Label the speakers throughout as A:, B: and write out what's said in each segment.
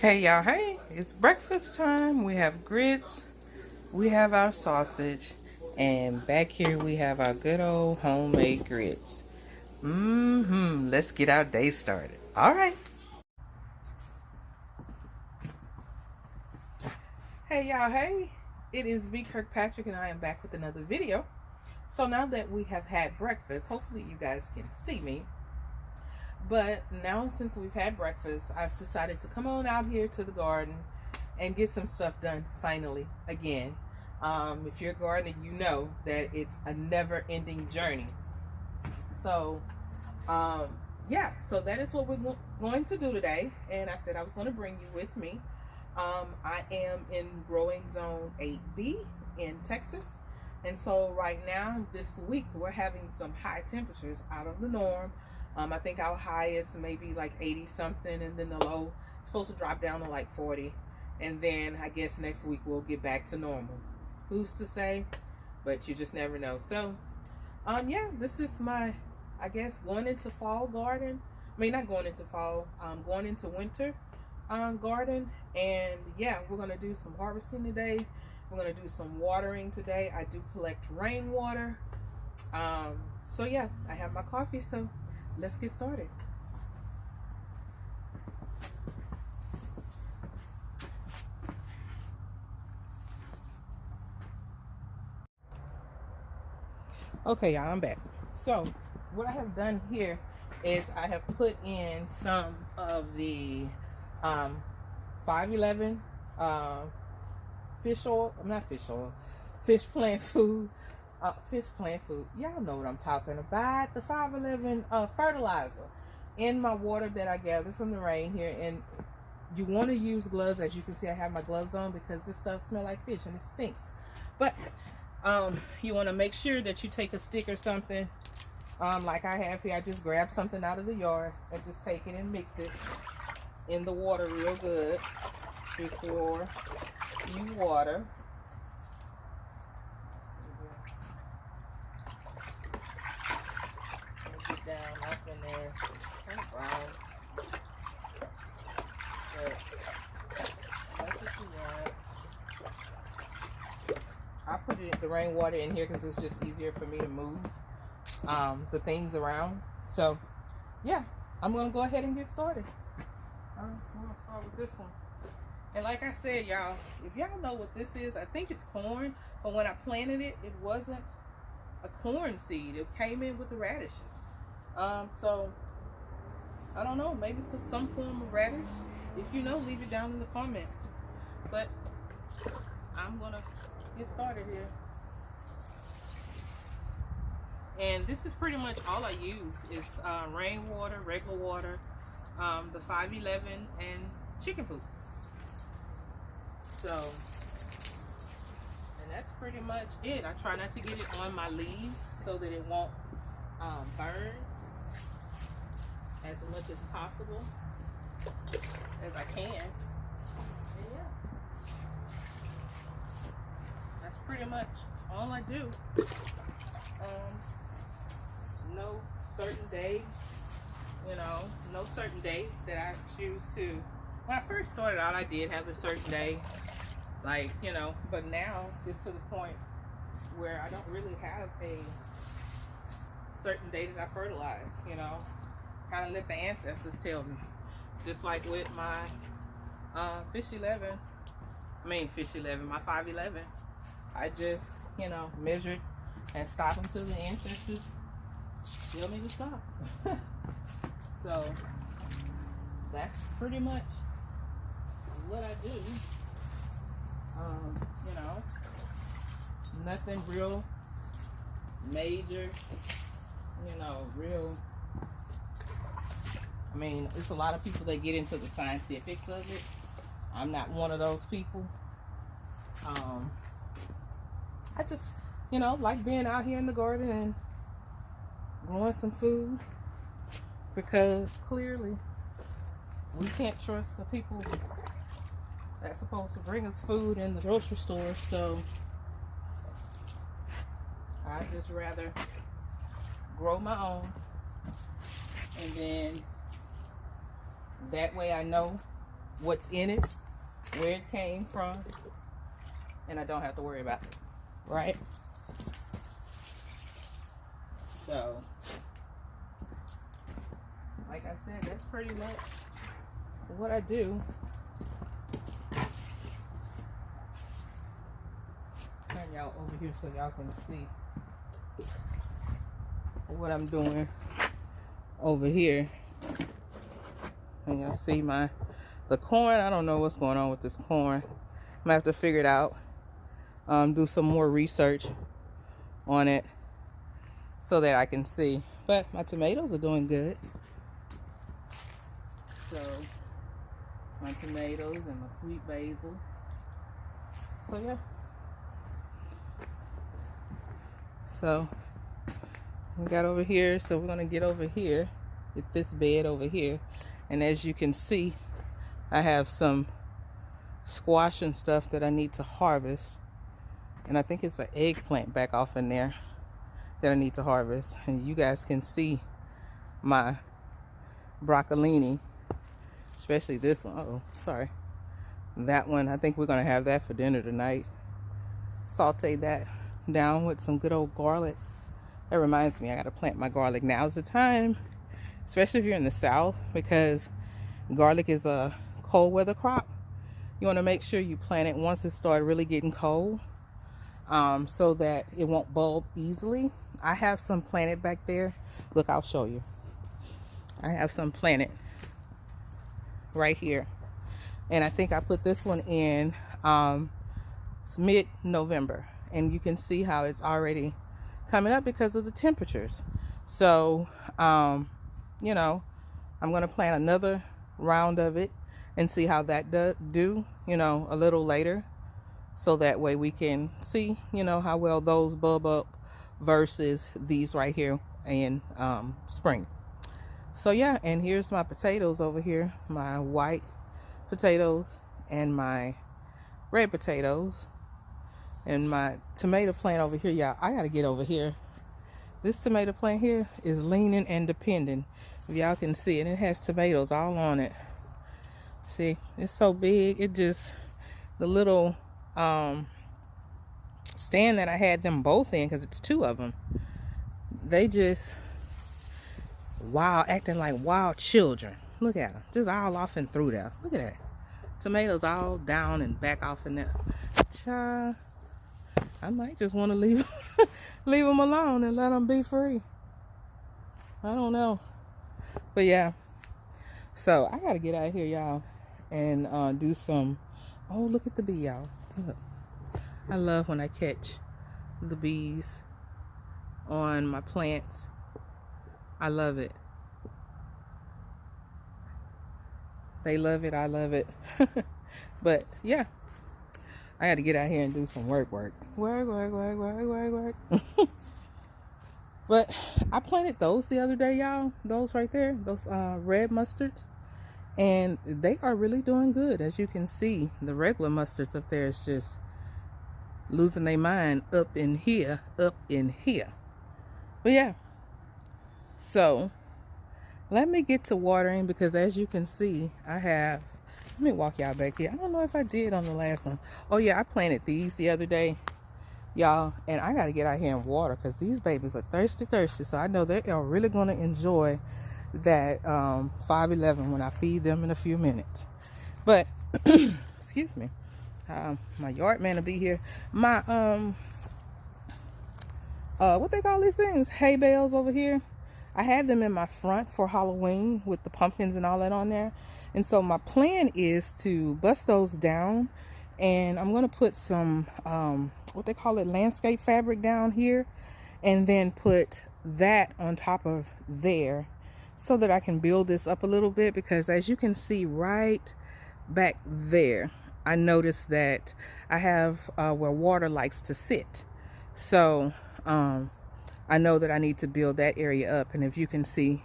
A: Hey y'all, hey, it's breakfast time. We have grits, we have our sausage, and back here we have our good old homemade grits. Let's get our day started. All right. Hey y'all, hey, it is V Kirkpatrick and I am back with another video. So now that we have had breakfast, hopefully you guys can see me. But now since we've had breakfast, I've decided to come on out here to the garden and get some stuff done finally again. If you're a gardener, you know that it's a never-ending journey. So yeah, so that is what we're going to do today, and I said I was going to bring you with me. I am in growing zone 8B in Texas, and so right now this week we're having some high temperatures out of the norm. I think our high is maybe like 80 something, and then the low is supposed to drop down to like 40, and then I guess next week we'll get back to normal. Who's to say? But you just never know. So yeah, this is my, I guess, going into fall garden. I mean, not going into fall, going into winter garden. And yeah, we're gonna do some harvesting today. We're gonna do some watering today. I do collect rainwater. So yeah, I have my coffee, so let's get started. Okay, y'all, I'm back. So what I have done here is I have put in some of the 511 fish oil. I'm not fish oil, fish plant food. Fish plant food. Y'all know what I'm talking about. The 511 fertilizer in my water that I gathered from the rain here. And you want to use gloves. As you can see, I have my gloves on because this stuff smells like fish and it stinks. But you want to make sure that you take a stick or something, like I have here. I just grab something out of the yard and just take it and mix it in the water real good before you water. Get down up in there, kind of brown, but that's what you want. I put the rainwater in here because it's just easier for me to move the things around. So yeah, I'm gonna go ahead and get started. I'm gonna start with this one. And like I said, y'all, if y'all know what this is, I think it's corn, but when I planted it, it wasn't a corn seed. It came in with the radishes. So I don't know, maybe it's some form of radish. If you know, leave it down in the comments. But I'm gonna get started here. And this is pretty much all I use is rainwater, regular water, the 511, and chicken food. So, and that's pretty much it. I try not to get it on my leaves so that it won't burn as much as possible as I can. And yeah, that's pretty much all I do. No certain day, you know, no certain day that I choose to. When I first started out, I did have a certain day, like, you know, but now it's to the point where I don't really have a certain day that I fertilize, you know, kind of let the ancestors tell me. Just like with my my 511, I just, you know, measured and stopped until the ancestors tell me to stop. So that's pretty much what I do. You know, nothing real major, you know, real. I mean, it's a lot of people that get into the scientifics of it. I'm not one of those people. I just, you know, like being out here in the garden and growing some food, because clearly we can't trust the people that's supposed to bring us food in the grocery store. So I just rather grow my own, and then that way I know what's in it, where it came from, and I don't have to worry about it, right? So, like I said, that's pretty much what I do. Turn y'all over here so y'all can see what I'm doing over here. And y'all see the corn. I don't know what's going on with this corn. I'm gonna have to figure it out. Do some more research on it so that I can see. But my tomatoes are doing good. So my tomatoes and my sweet basil. So yeah. So we got over here, so we're gonna get over here, get this bed over here, and as you can see, I have some squash and stuff that I need to harvest, and I think it's an eggplant back off in there that I need to harvest. And you guys can see my broccolini, especially this one. Oh, sorry, that one. I think we're gonna have that for dinner tonight. Saute that down with some good old garlic. That reminds me, I gotta plant my garlic. Now's the time, especially if you're in the South, because garlic is a cold weather crop. You want to make sure you plant it once it starts really getting cold, so that it won't bulb easily. I have some planted back there. Look, I'll show you. I have some planted right here, and I think I put this one in mid-November, and you can see how it's already coming up because of the temperatures. So you know, I'm gonna plant another round of it and see how that do, you know, a little later, so that way we can see, you know, how well those bulb up versus these right here in spring. So yeah, and here's my potatoes over here, my white potatoes and my red potatoes, and my tomato plant over here. Y'all, I gotta get over here. This tomato plant here is leaning and depending. If y'all can see it, it has tomatoes all on it. See, it's so big. It just, the little stand that I had them both in, because it's two of them, they just wild, acting like wild children. Look at them, just all off and through there. Look at that. Tomatoes all down and back off in there. Child, I might just want to leave leave them alone and let them be free. I don't know. But yeah, so I gotta get out here, y'all, and do some. Oh, look at the bee, y'all. Look, I love when I catch the bees on my plants. I love it. They love it. I love it. But yeah, I got to get out here and do some work. But I planted those the other day, y'all. Those right there, those red mustards, and they are really doing good. As you can see, the regular mustards up there is just losing their mind up in here. But yeah, so let me get to watering, because as you can see, I have, let me walk y'all back here. I don't know if I did on the last one. Oh yeah, I planted these the other day, y'all, and I got to get out here and water, because these babies are thirsty. So I know they are really going to enjoy that 511 when I feed them in a few minutes. But excuse me, my yard man will be here. My what they call these things, hay bales over here, I had them in my front for Halloween with the pumpkins and all that on there. And so my plan is to bust those down, and I'm going to put some what they call it, landscape fabric down here, and then put that on top of there so that I can build this up a little bit. Because as you can see right back there, I noticed that I have where water likes to sit. So I know that I need to build that area up. And if you can see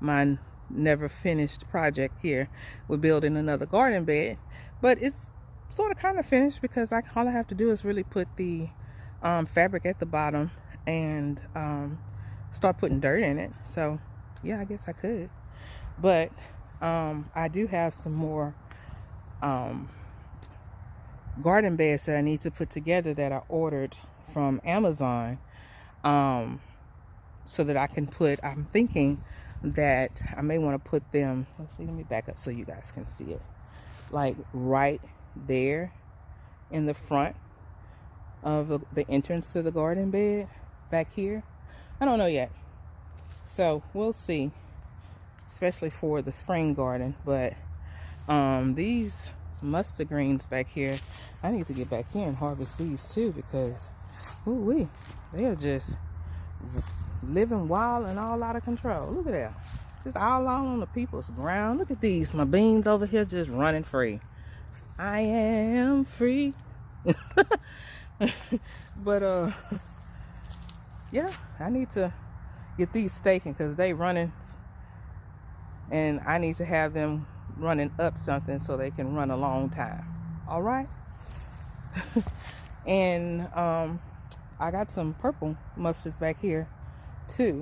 A: my never finished project here, we're building another garden bed, but it's sort of kind of finished, because all I have to do is really put the fabric at the bottom and start putting dirt in it. So yeah, I guess I could, but I do have some more garden beds that I need to put together that I ordered from Amazon, so that I can put, I'm thinking that I may want to put them, let's see, let me back up so you guys can see it, like right there in the front of the entrance to the garden bed back here. I don't know yet, so we'll see, especially for the spring garden. But these mustard greens back here, I need to get back here and harvest these too, because ooh-wee, they are just living wild and all out of control. Look at that, just all on the people's ground. Look at these, my beans over here just running free. I am free. But yeah, I need to get these staking because they running, and I need to have them running up something so they can run a long time. All right. And I got some purple mustards back here too.